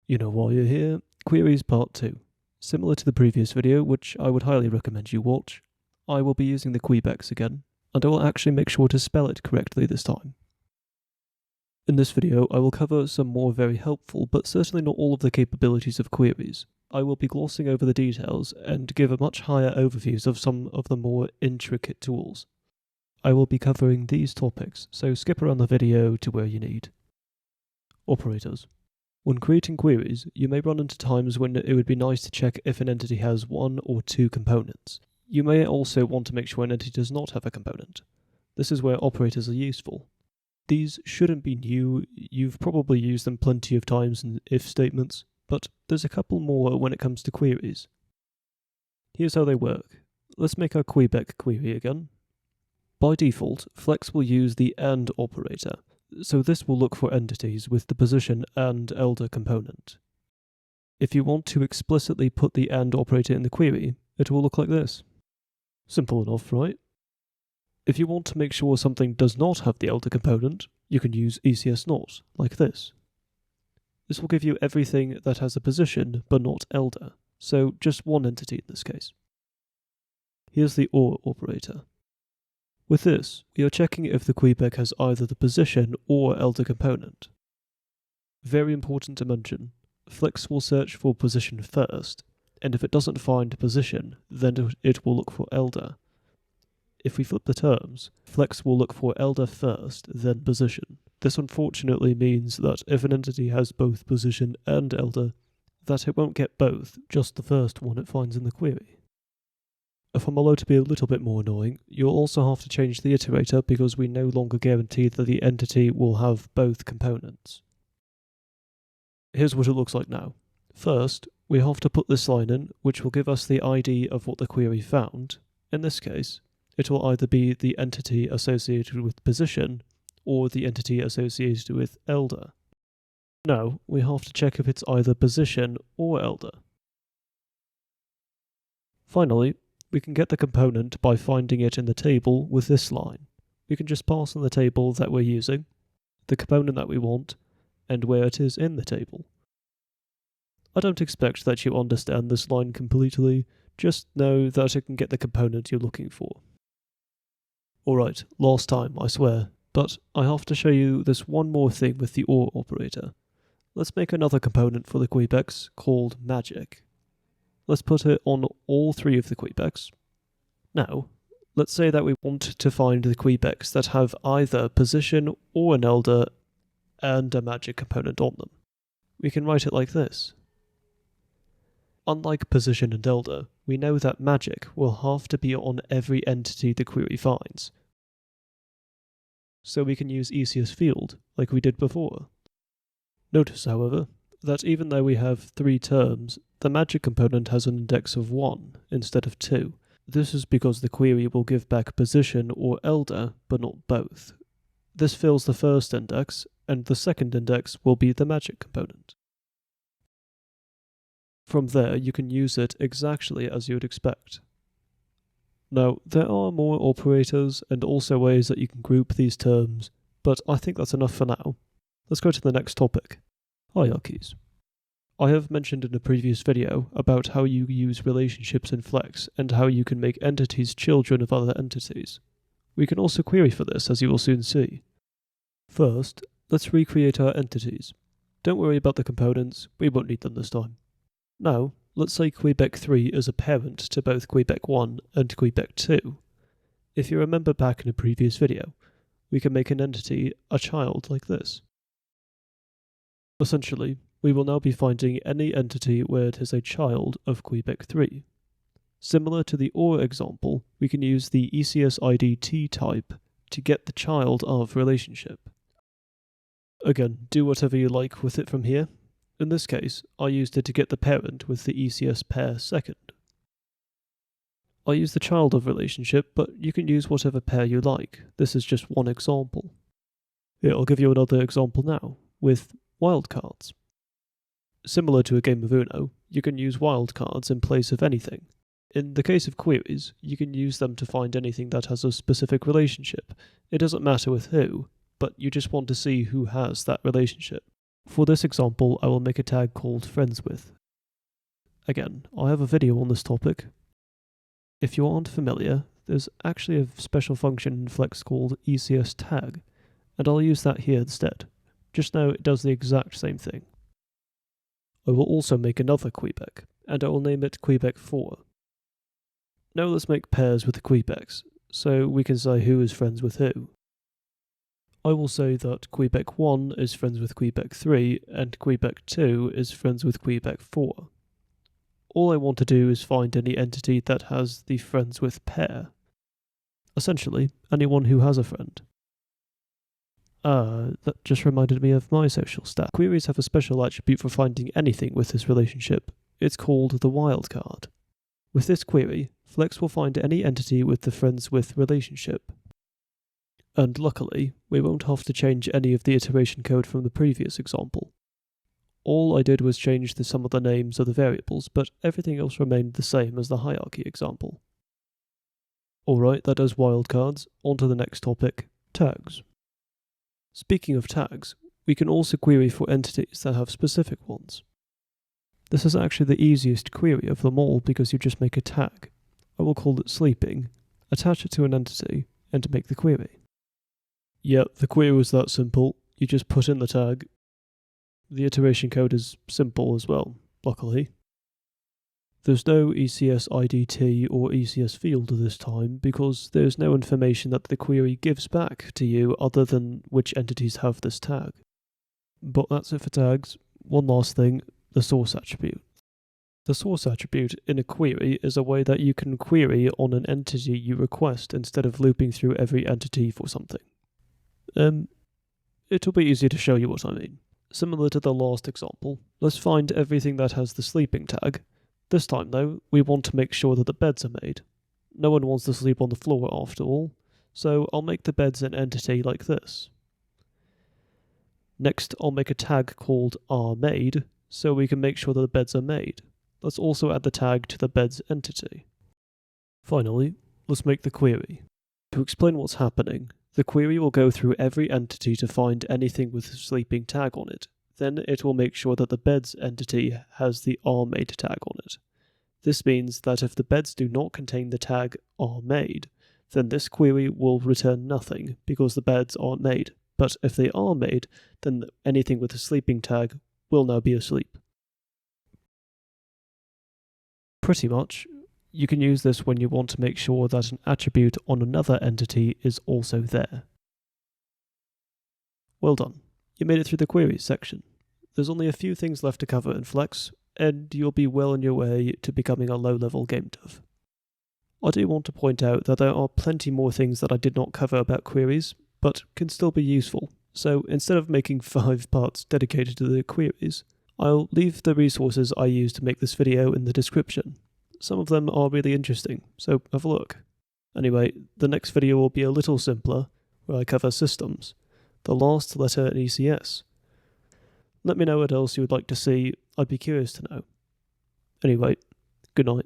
You know why you're here. Queries Part 2. Similar to the previous video, which I would highly recommend you watch, I will be using the Quebecs again, and I will actually make sure to spell it correctly this time. In this video, I will cover some more very helpful, but certainly not all of the capabilities of queries. I will be glossing over the details and give a much higher overviews of some of the more intricate tools. I will be covering these topics, so skip around the video to where you need. Operators. When creating queries, you may run into times when it would be nice to check if an entity has one or two components. You may also want to make sure an entity does not have a component. This is where operators are useful. These shouldn't be new, you've probably used them plenty of times in if statements, but there's a couple more when it comes to queries. Here's how they work. Let's make our Quebec query again. By default, Flex will use the AND operator, so this will look for entities with the position and elder component. If you want to explicitly put the AND operator in the query, it will look like this. Simple enough, right? If you want to make sure something does not have the elder component, you can use ECS not, like this. This will give you everything that has a position but not elder, so just one entity in this case. Here's the OR operator. With this, we are checking if the Quebec has either the position or elder component. Very important to mention, Flex will search for position first, and if it doesn't find position, then it will look for elder. If we flip the terms, Flex will look for elder first, then position. This unfortunately means that if an entity has both position and elder, that it won't get both, just the first one it finds in the query. If I'm allowed to be a little bit more annoying, you'll also have to change the iterator because we no longer guarantee that the entity will have both components. Here's what it looks like now. First, we have to put this line in, which will give us the ID of what the query found. In this case, it will either be the entity associated with position, or the entity associated with elder. Now, we have to check if it's either position or elder. Finally, we can get the component by finding it in the table with this line. We can just pass in the table that we're using, the component that we want, and where it is in the table. I don't expect that you understand this line completely, just know that it can get the component you're looking for. Alright, last time, I swear, but I have to show you this one more thing with the OR operator. Let's make another component for the Quebecs called magic. Let's put it on all three of the Quebecs. Now, let's say that we want to find the Quebecs that have either position or an elder and a magic component on them. We can write it like this. Unlike position and elder, we know that magic will have to be on every entity the query finds. So we can use ECS field, like we did before. Notice, however, that even though we have three terms, the magic component has an index of 1 instead of 2. This is because the query will give back position or elder, but not both. This fills the first index, and the second index will be the magic component. From there, you can use it exactly as you would expect. Now, there are more operators and also ways that you can group these terms, but I think that's enough for now. Let's go to the next topic. Hierarchies. I have mentioned in a previous video about how you use relationships in Flex and how you can make entities children of other entities. We can also query for this, as you will soon see. First, let's recreate our entities. Don't worry about the components, we won't need them this time. Now, let's say Quebec 3 is a parent to both Quebec 1 and Quebec 2. If you remember back in a previous video, we can make an entity a child like this. Essentially, we will now be finding any entity where it is a child of Quebec 3. Similar to the OR example, we can use the ECS ID T type to get the child of relationship. Again, do whatever you like with it from here. In this case, I used it to get the parent with the ECS pair second. I used the child of relationship, but you can use whatever pair you like. This is just one example. Here, I'll give you another example now, with Wildcards. Similar to a game of Uno, you can use wildcards in place of anything. In the case of queries, you can use them to find anything that has a specific relationship. It doesn't matter with who, but you just want to see who has that relationship. For this example, I will make a tag called friends with. Again, I have a video on this topic. If you aren't familiar, there's actually a special function in Flex called ECS tag, and I'll use that here instead. Just know it does the exact same thing. I will also make another quebec, and I will name it quebec4. Now let's make pairs with the quebecs, so we can say who is friends with who. I will say that quebec1 is friends with quebec3, and quebec2 is friends with quebec4. All I want to do is find any entity that has the friends with pair. Essentially, anyone who has a friend. That just reminded me of my social stat. Queries have a special attribute for finding anything with this relationship. It's called the wildcard. With this query, Flex will find any entity with the friends with relationship. And luckily, we won't have to change any of the iteration code from the previous example. All I did was change some of the names of the variables, but everything else remained the same as the hierarchy example. Alright, that does wildcards. On to the next topic, tags. Speaking of tags, we can also query for entities that have specific ones. This is actually the easiest query of them all because you just make a tag. I will call it sleeping, attach it to an entity, and make the query. Yep, the query was that simple. You just put in the tag. The iteration code is simple as well, luckily. There's no ECS IDT or ECS field this time because there's no information that the query gives back to you other than which entities have this tag. But that's it for tags. One last thing, the source attribute. The source attribute in a query is a way that you can query on an entity you request instead of looping through every entity for something. It'll be easy to show you what I mean. Similar to the last example, let's find everything that has the sleeping tag. This time though, we want to make sure that the beds are made. No one wants to sleep on the floor after all, so I'll make the beds an entity like this. Next, I'll make a tag called are_made, so we can make sure that the beds are made. Let's also add the tag to the beds entity. Finally, let's make the query. To explain what's happening, the query will go through every entity to find anything with a sleeping tag on it. Then it will make sure that the beds entity has the are_made tag on it. This means that if the beds do not contain the tag are_made, then this query will return nothing because the beds aren't made. But if they are made, then anything with a sleeping tag will now be asleep. Pretty much, you can use this when you want to make sure that an attribute on another entity is also there. Well done. You made it through the queries section. There's only a few things left to cover in Flex, and you'll be well on your way to becoming a low-level game dev. I do want to point out that there are plenty more things that I did not cover about queries, but can still be useful. So instead of making 5 parts dedicated to the queries, I'll leave the resources I used to make this video in the description. Some of them are really interesting, so have a look. Anyway, the next video will be a little simpler, where I cover systems, the last letter in ECS. Let me know what else you would like to see, I'd be curious to know. Anyway, good night.